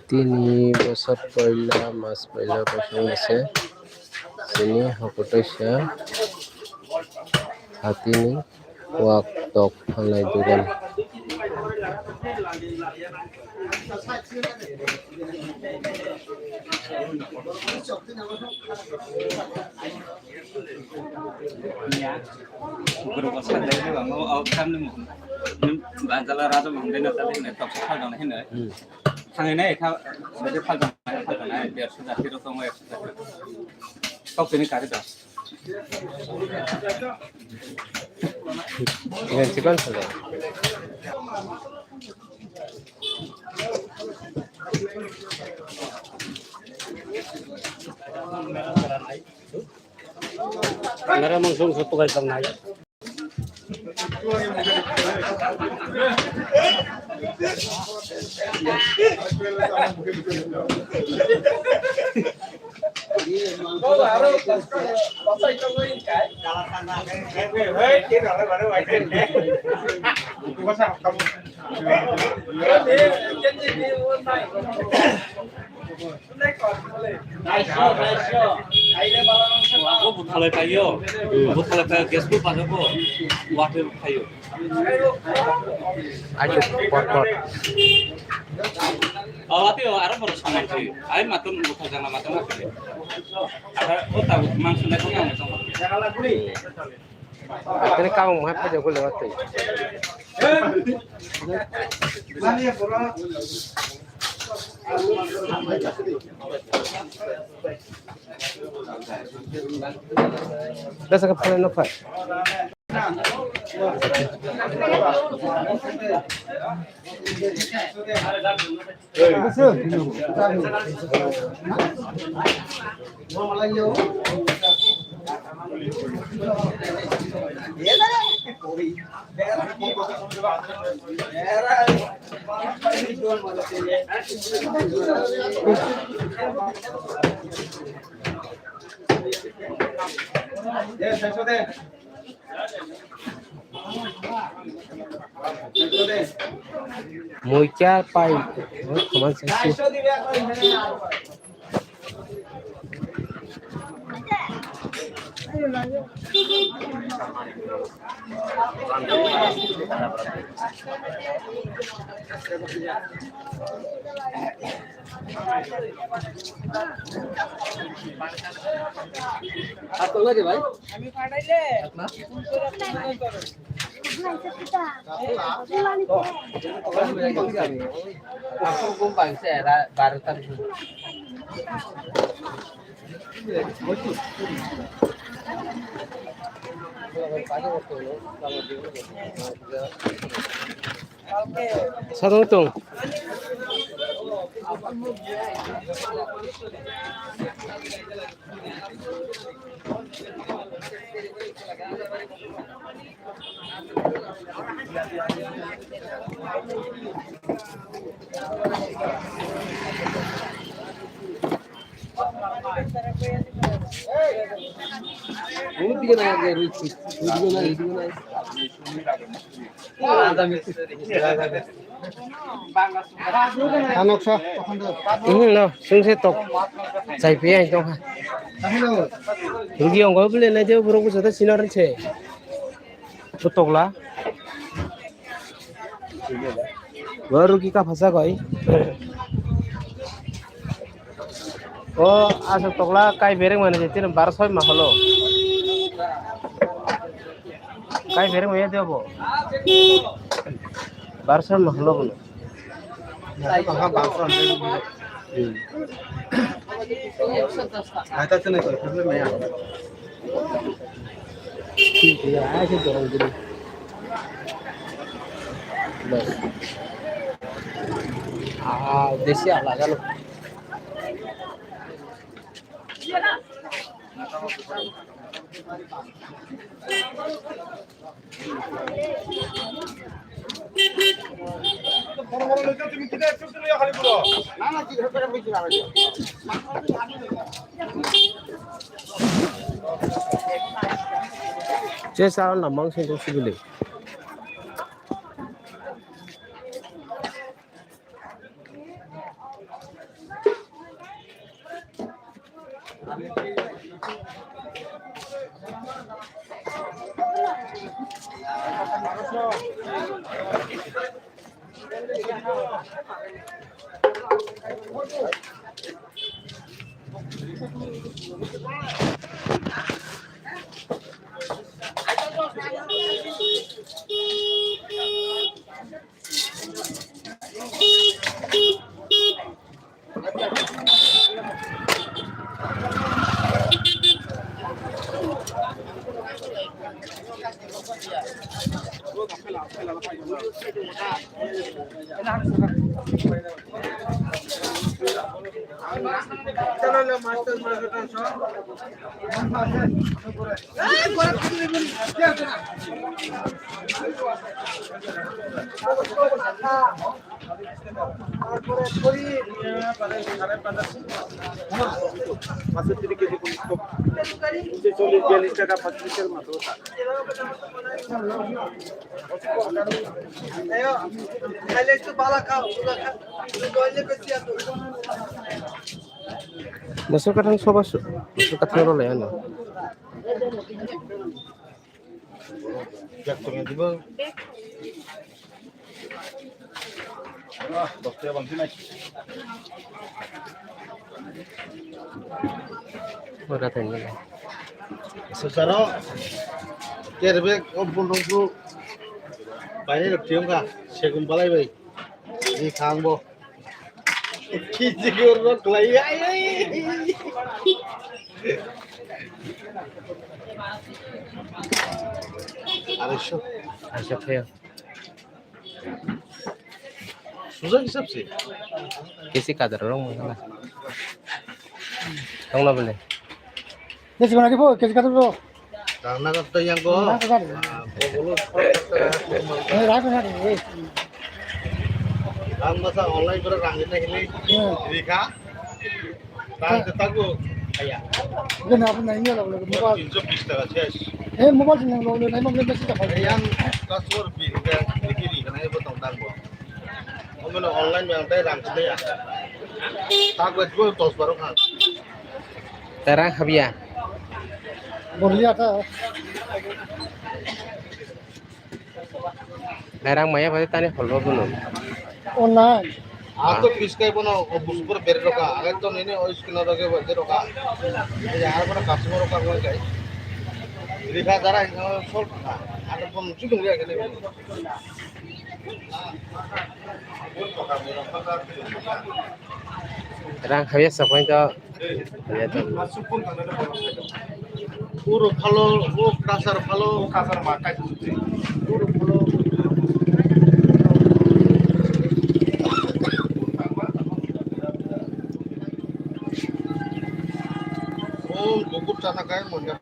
Tini bosat poila mas poila pasang ase sini hakotaisa hatini wak tok halai dugan guru pasal dari bang mau outcome nih bacalah rata mungkin tadi nih top sekali dong ini thằng nàyเขาsẽ phát triển này để sử dụng cái công nghệ có cái cái đó ini cikan saja Negara langsung satu kali sang naik. Aku butalai kayu, butalai kayu gas tu pasal aku water kayu. aja pot Awak tu ada baru sama sih. Air matun bukan jangan matun lagi. Ada otak maksudnya tu yang macam. akhirnya kamu mau apa jago lewat tu dah sakit pernah nampak Mùi cha pai kemana sih? Satu lagi, Bang. Kami padai le. Aku kumpang saya barutan. Satu hitung. Ini tiga lagi rugi. Ini tiga lagi. Ada mesti. Anoksa. No, sungse tok. Sai pe ai tong ha. Rugi ong go bele na je bro ko sata sinar che. Tokla. Baru ki ka phasa goi. O asa tokla kai bereng mana je tin 1200 ma holo. Kai bereng me debo. 1200 ma holo bono. Maka bangsa. Ada tu nak problem ya. Ya, aja dorong gini. Bas. Desi ala kan. Saya salah namang saya tu sibuk. Masuk jadi keji kumpul. Ini 40-42 টাকা 5 litre মতো থাকে। আয়ো খাইলে একটু বালা খাও সুদা খা কইলে বেশি আতো Masuk kadang soba masuk kadang rola ya no. Jak tengah দিব দশটা বাংতি নাই Ora tanya. secara kerbe obundungku বাইরে টিম কা সেগুন বালাই ভাই এই খাংবো কি জি করব ক্লাই আই আড়াইশো Asyik saya. সুযোগ হিসাব সে Kisi kadar orang mana? Tong lah boleh. Nasi mana kipo? Kasi kata bro. রান্না করতে যাবো বলো Ragu nari. রান মাসা অনলাইন করে রাঙ্গি না খেলে রেখা রানতে থাকবো আয়া Bukan apa nanya lah boleh mobile. 320 টাকা শেষ Mobile sih yang boleh naik mobil besi tak boleh. yang customer bilang dikiri karena itu tentang gua omelo online yang tadi rangsile ya tak gua 10 baru kan Terang habia. Boleh ada. Terang maya pada tanya follow dulu. Online. atau fiskai pun busur berroka agar tuh ini ois kena roke berroka ya ada pun customer roka gua guys রেখা দ্বারা সব আর কোন চুকুন গিয়া গেলে Terang habia sampai itu. Ya tu. পুরো ভালো ও কাঁচার ভালো কাঁচার মাখাই পুরো ভালো ও কুকুর চানা খায় মজা